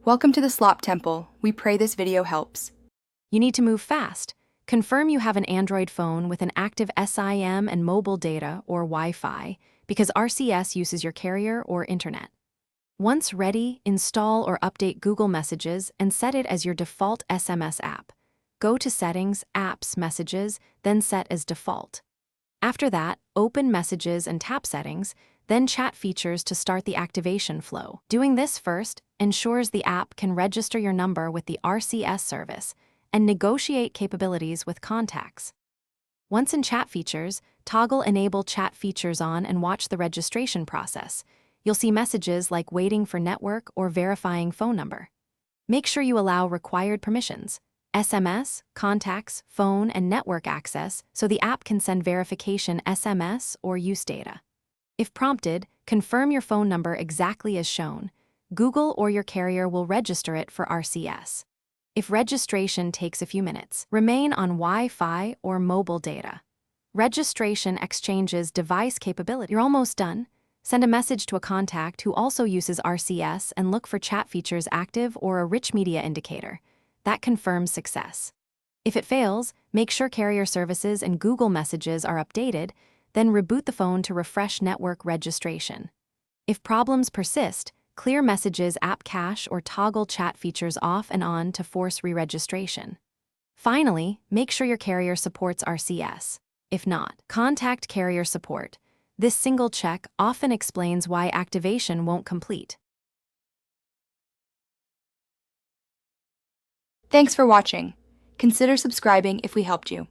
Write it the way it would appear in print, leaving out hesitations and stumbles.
Welcome to the Slop Temple. We pray this video helps. You need to move fast. Confirm you have an Android phone with an active SIM and mobile data or Wi-Fi, because RCS uses your carrier or internet. Once ready, install or update Google Messages and set it as your default SMS app. Go to Settings, Apps, Messages, then set as default. After that, open Messages and tap Settings, then Chat Features to start the activation flow. Doing this first ensures the app can register your number with the RCS service and negotiate capabilities with contacts. Once in Chat Features, toggle Enable Chat Features on and watch the registration process. You'll see messages like waiting for network or verifying phone number. Make sure you allow required permissions: SMS, contacts, phone, and network access, so the app can send verification SMS or use data. If prompted, confirm your phone number exactly as shown. Google or your carrier will register it for RCS. If registration takes a few minutes, remain on Wi-Fi or mobile data. Registration exchanges device capability. You're almost done. Send a message to a contact who also uses RCS and look for Chat Features active or a rich media indicator. That confirms success. If it fails, make sure carrier services and Google Messages are updated, then reboot the phone to refresh network registration. If problems persist, clear Messages app cache or toggle Chat Features off and on to force re-registration. Finally, make sure your carrier supports RCS. If not, contact carrier support. This single check often explains why activation won't complete. Thanks for watching. Consider subscribing if we helped you.